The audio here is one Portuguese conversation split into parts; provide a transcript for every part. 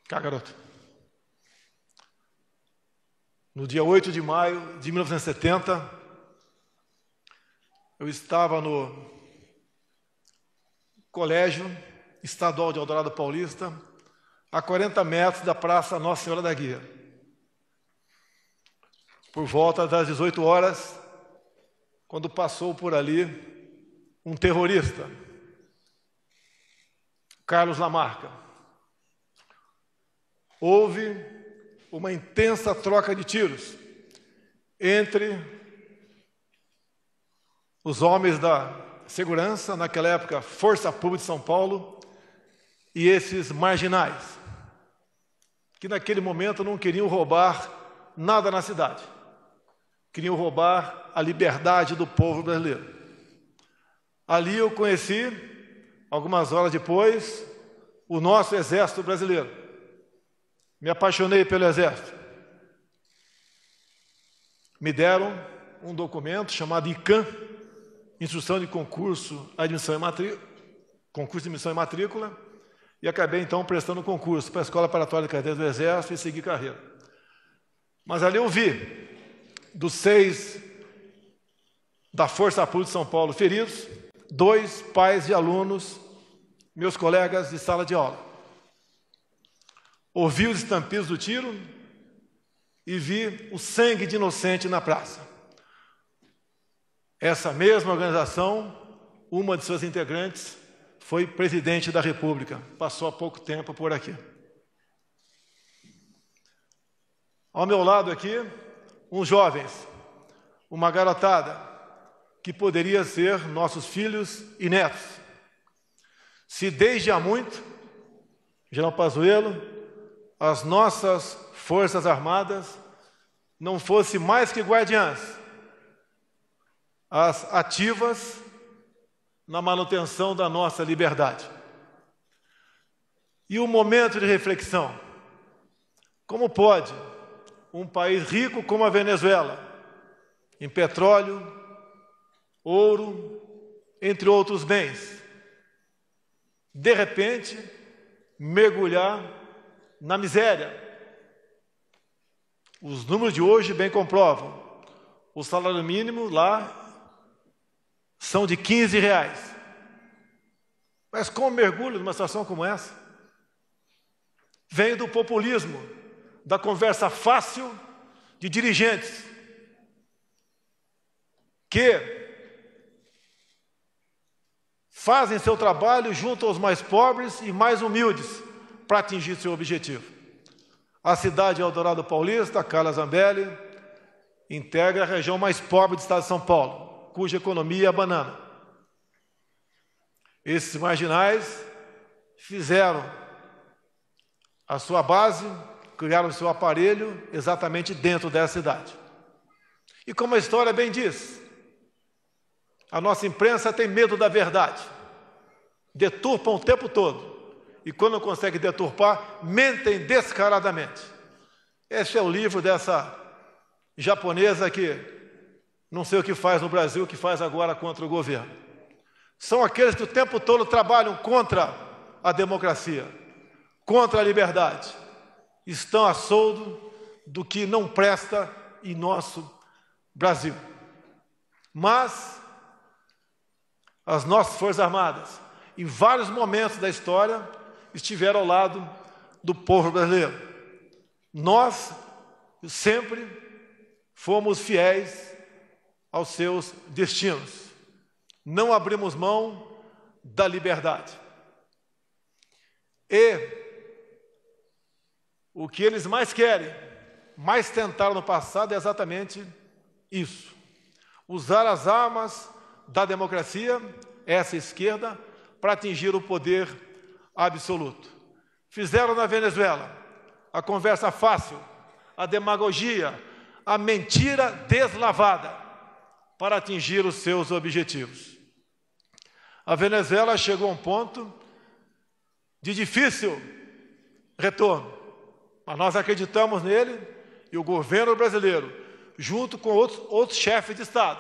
Cá, garoto. No dia 8 de maio de 1970, eu estava no Colégio Estadual de Eldorado Paulista, a 40 metros da Praça Nossa Senhora da Guia. Por volta das 18 horas, quando passou por ali um terrorista, Carlos Lamarca. Houve uma intensa troca de tiros entre os homens da segurança, naquela época, Força Pública de São Paulo, e esses marginais, que naquele momento não queriam roubar nada na cidade. Queriam roubar a liberdade do povo brasileiro. Ali eu conheci, algumas horas depois, o nosso Exército Brasileiro. Me apaixonei pelo Exército. Me deram um documento chamado ICAM, Instrução de Concurso, Admissão e Matrícula, Concurso de Admissão e Matrícula, e acabei então prestando concurso para a Escola Preparatória de Cadeiras do Exército e segui carreira. Mas ali eu vi, dos 6 da Força Pública de São Paulo feridos, 2 pais de alunos, meus colegas de sala de aula. Ouvi os estampidos do tiro e vi o sangue de inocente na praça. Essa mesma organização, uma de suas integrantes, foi presidente da República. Passou há pouco tempo por aqui. Ao meu lado aqui, uns jovens, uma garotada, que poderia ser nossos filhos e netos. Se desde há muito, General Pazuello, as nossas Forças Armadas não fossem mais que guardiãs, as ativas na manutenção da nossa liberdade. E um momento de reflexão: como pode um país rico como a Venezuela, em petróleo, ouro, entre outros bens, de repente mergulhar na miséria? Os números de hoje bem comprovam. O salário mínimo lá são de R$15. Mas como mergulho numa situação como essa? Vem do populismo, da conversa fácil de dirigentes que fazem seu trabalho junto aos mais pobres e mais humildes para atingir seu objetivo. A cidade de Eldorado Paulista, Carla Zambelli, integra a região mais pobre do estado de São Paulo, cuja economia é a banana. Esses marginais fizeram a sua base, criaram o seu aparelho exatamente dentro dessa cidade. E como a história bem diz, a nossa imprensa tem medo da verdade, deturpam o tempo todo. E quando não conseguem deturpar, mentem descaradamente. Esse é o livro dessa japonesa que não sei o que faz no Brasil, o que faz agora contra o governo. São aqueles que o tempo todo trabalham contra a democracia, contra a liberdade. Estão a soldo do que não presta em nosso Brasil. Mas as nossas Forças Armadas, em vários momentos da história, estiveram ao lado do povo brasileiro. Nós sempre fomos fiéis aos seus destinos. Não abrimos mão da liberdade. E o que eles mais querem, mais tentaram no passado, é exatamente isso. Usar as armas da democracia, essa esquerda, para atingir o poder absoluto. Fizeram na Venezuela a conversa fácil, a demagogia, a mentira deslavada para atingir os seus objetivos. A Venezuela chegou a um ponto de difícil retorno, mas nós acreditamos nele e o governo brasileiro, junto com outros chefes de Estado,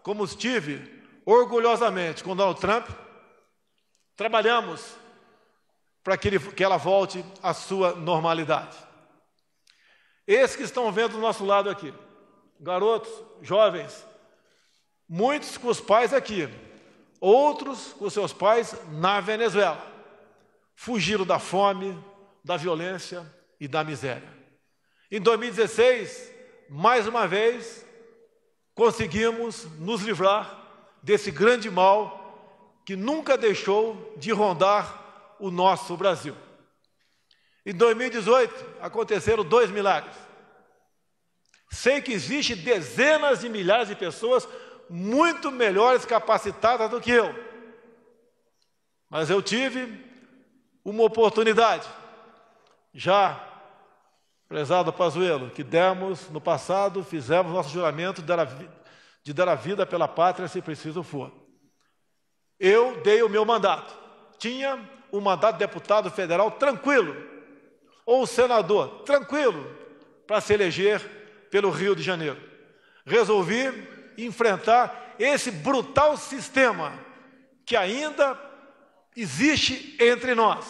como estive orgulhosamente com Donald Trump, trabalhamos para que ela volte à sua normalidade. Esses que estão vendo do nosso lado aqui, garotos, jovens, muitos com os pais aqui, outros com seus pais na Venezuela, fugiram da fome, da violência e da miséria. Em 2016, mais uma vez, conseguimos nos livrar desse grande mal que nunca deixou de rondar o nosso Brasil. Em 2018, aconteceram 2 milagres. Sei que existem dezenas de milhares de pessoas muito melhores capacitadas do que eu. Mas eu tive uma oportunidade, já, prezado Pazuello, que demos no passado, fizemos nosso juramento de dar a vida pela pátria se preciso for. Eu dei o meu mandato. Tinha um mandato de deputado federal tranquilo, ou senador tranquilo, para se eleger pelo Rio de Janeiro. Resolvi enfrentar esse brutal sistema que ainda existe entre nós,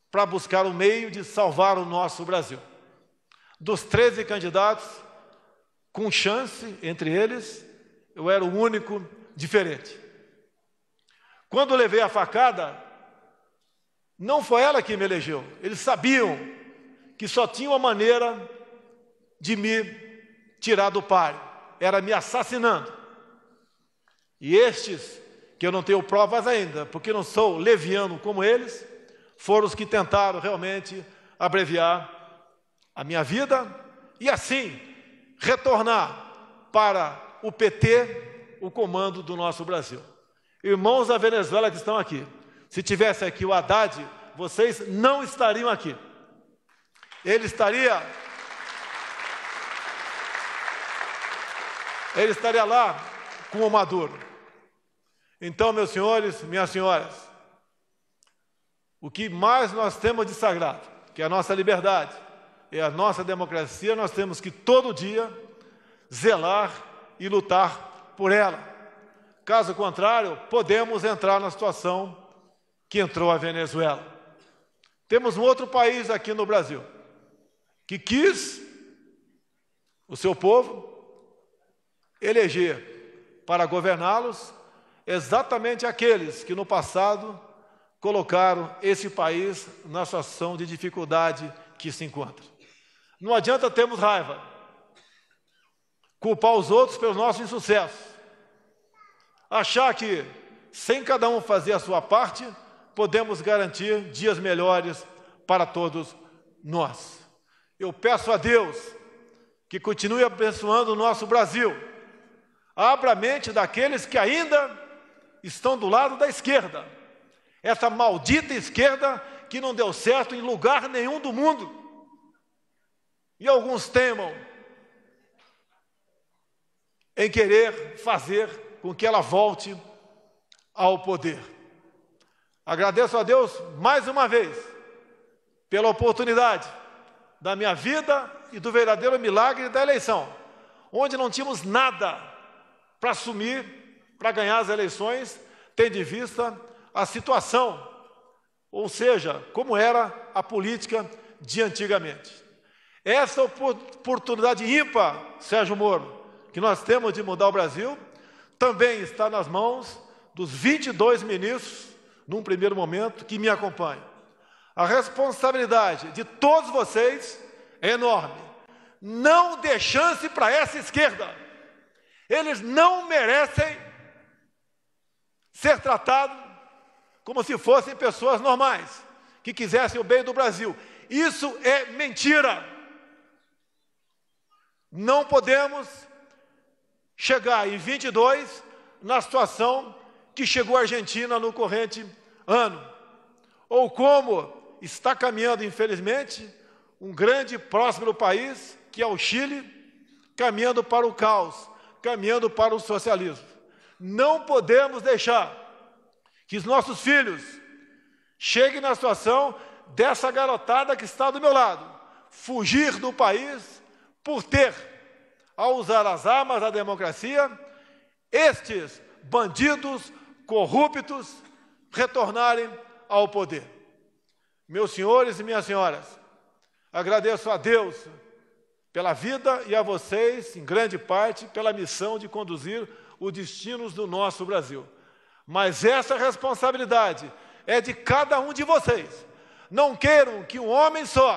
para buscar um meio de salvar o nosso Brasil. Dos 13 candidatos, com chance entre eles, eu era o único diferente. Quando eu levei a facada, não foi ela que me elegeu. Eles sabiam que só tinha uma maneira de me tirar do páreo, era me assassinando. E estes, que eu não tenho provas ainda, porque não sou leviano como eles, foram os que tentaram realmente abreviar a minha vida e assim retornar para o PT o comando do nosso Brasil. Irmãos da Venezuela que estão aqui, se tivesse aqui o Haddad, vocês não estariam aqui. Ele estaria lá com o Maduro. Então, meus senhores, minhas senhoras, o que mais nós temos de sagrado, que é a nossa liberdade, é a nossa democracia, nós temos que todo dia zelar e lutar por ela. Caso contrário, podemos entrar na situação que entrou a Venezuela. Temos um outro país aqui no Brasil, que quis o seu povo eleger para governá-los exatamente aqueles que no passado colocaram esse país na situação de dificuldade que se encontra. Não adianta termos raiva, culpar os outros pelo nosso insucesso, achar que, sem cada um fazer a sua parte, podemos garantir dias melhores para todos nós. Eu peço a Deus que continue abençoando o nosso Brasil. Abra a mente daqueles que ainda estão do lado da esquerda. Essa maldita esquerda que não deu certo em lugar nenhum do mundo. E alguns temam em querer fazer com que ela volte ao poder. Agradeço a Deus mais uma vez pela oportunidade da minha vida e do verdadeiro milagre da eleição, onde não tínhamos nada para assumir, para ganhar as eleições, tendo em vista a situação, ou seja, como era a política de antigamente. Essa oportunidade ímpar, Sérgio Moro, que nós temos de mudar o Brasil, também está nas mãos dos 22 ministros, num primeiro momento, que me acompanham. A responsabilidade de todos vocês é enorme. Não dê chance para essa esquerda. Eles não merecem ser tratados como se fossem pessoas normais, que quisessem o bem do Brasil. Isso é mentira. Não podemos chegar em 22 na situação que chegou a Argentina no corrente ano, ou como está caminhando, infelizmente, um grande e próspero país, que é o Chile, caminhando para o caos, caminhando para o socialismo. Não podemos deixar que os nossos filhos cheguem na situação dessa garotada que está do meu lado, fugir do país por ter, ao usar as armas da democracia, estes bandidos corruptos retornarem ao poder. Meus senhores e minhas senhoras, agradeço a Deus pela vida e a vocês, em grande parte, pela missão de conduzir os destinos do nosso Brasil. Mas essa responsabilidade é de cada um de vocês. Não queiram que um homem só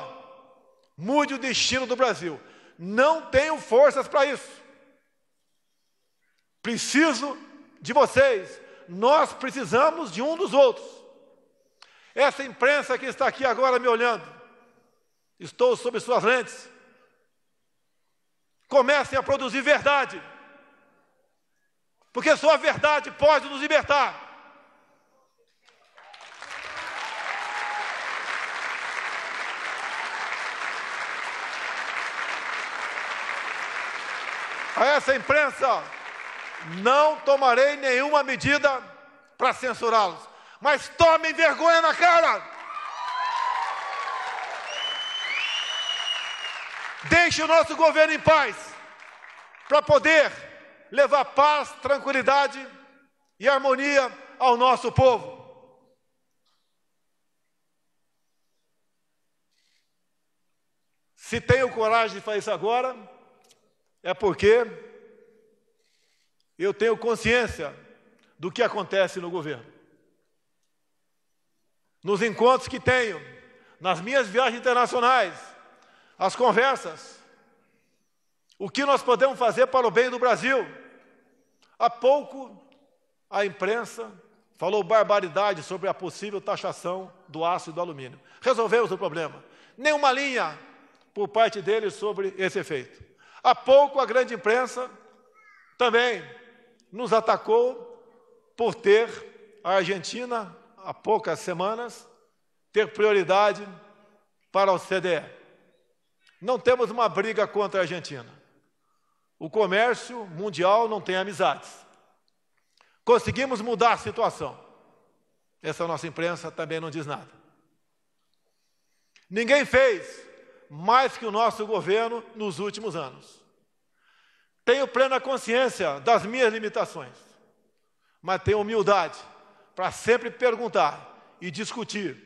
mude o destino do Brasil. Não tenho forças para isso. Preciso de vocês. Nós precisamos de um dos outros. Essa imprensa que está aqui agora me olhando, estou sob suas lentes. Comecem a produzir verdade, porque só a verdade pode nos libertar. A essa imprensa, não tomarei nenhuma medida para censurá-los, mas tomem vergonha na cara. Deixe o nosso governo em paz, para poder levar paz, tranquilidade e harmonia ao nosso povo. Se tenho coragem de fazer isso agora, é porque eu tenho consciência do que acontece no governo. Nos encontros que tenho, nas minhas viagens internacionais, as conversas, o que nós podemos fazer para o bem do Brasil. Há pouco, a imprensa falou barbaridade sobre a possível taxação do aço e do alumínio. Resolvemos o problema. Nenhuma linha por parte deles sobre esse efeito. Há pouco, a grande imprensa também nos atacou por ter a Argentina, há poucas semanas, ter prioridade para o CDE. Não temos uma briga contra a Argentina. O comércio mundial não tem amizades. Conseguimos mudar a situação. Essa nossa imprensa também não diz nada. Ninguém fez mais que o nosso governo nos últimos anos. Tenho plena consciência das minhas limitações, mas tenho humildade para sempre perguntar e discutir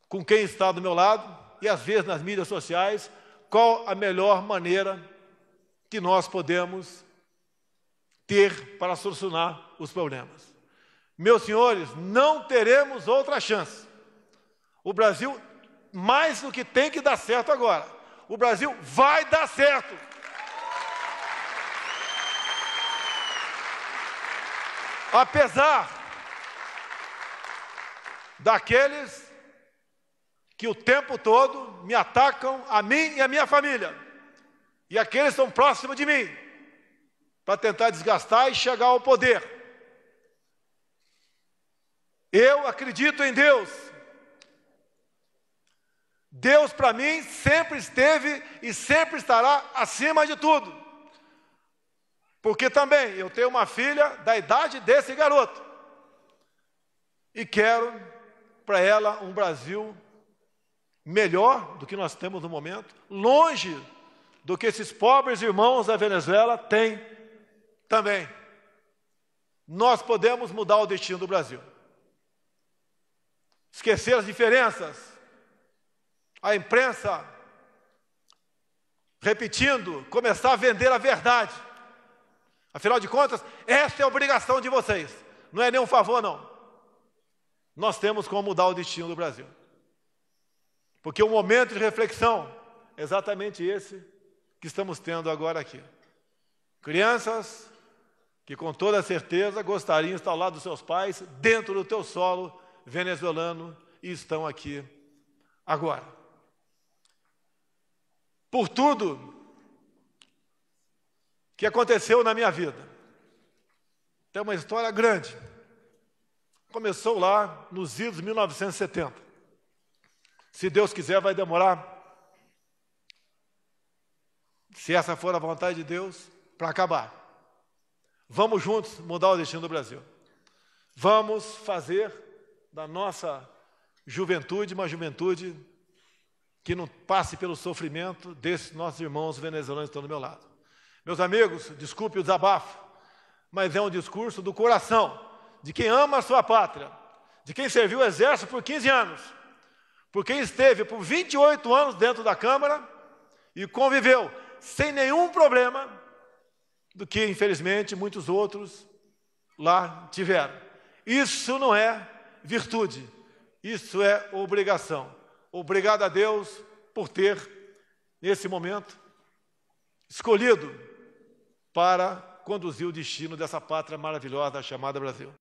com quem está do meu lado, e às vezes nas mídias sociais, qual a melhor maneira que nós podemos ter para solucionar os problemas. Meus senhores, não teremos outra chance. O Brasil, mais do que tem que dar certo agora, o Brasil vai dar certo. Apesar daqueles que o tempo todo me atacam, a mim e a minha família, e aqueles que estão próximos de mim, para tentar desgastar e chegar ao poder. Eu acredito em Deus. Deus, para mim, sempre esteve e sempre estará acima de tudo. Porque também eu tenho uma filha da idade desse garoto. E quero para ela um Brasil melhor do que nós temos no momento, longe do que esses pobres irmãos da Venezuela têm também. Nós podemos mudar o destino do Brasil. Esquecer as diferenças. A imprensa, repetindo, começar a vender a verdade. Afinal de contas, essa é a obrigação de vocês. Não é nenhum favor, não. Nós temos como mudar o destino do Brasil. Porque o momento de reflexão é exatamente esse que estamos tendo agora aqui. Crianças que com toda certeza gostariam de estar ao lado dos seus pais, dentro do teu solo venezuelano, e estão aqui agora. Por tudo que aconteceu na minha vida. Tem uma história grande. Começou lá nos idos de 1970. Se Deus quiser, vai demorar, se essa for a vontade de Deus, para acabar. Vamos juntos mudar o destino do Brasil. Vamos fazer da nossa juventude uma juventude que não passe pelo sofrimento desses nossos irmãos venezuelanos que estão do meu lado. Meus amigos, desculpe o desabafo, mas é um discurso do coração, de quem ama a sua pátria, de quem serviu o exército por 15 anos, por quem esteve por 28 anos dentro da Câmara e conviveu sem nenhum problema, do que, infelizmente, muitos outros lá tiveram. Isso não é virtude, isso é obrigação. Obrigado a Deus por ter, nesse momento, escolhido para conduzir o destino dessa pátria maravilhosa chamada Brasil.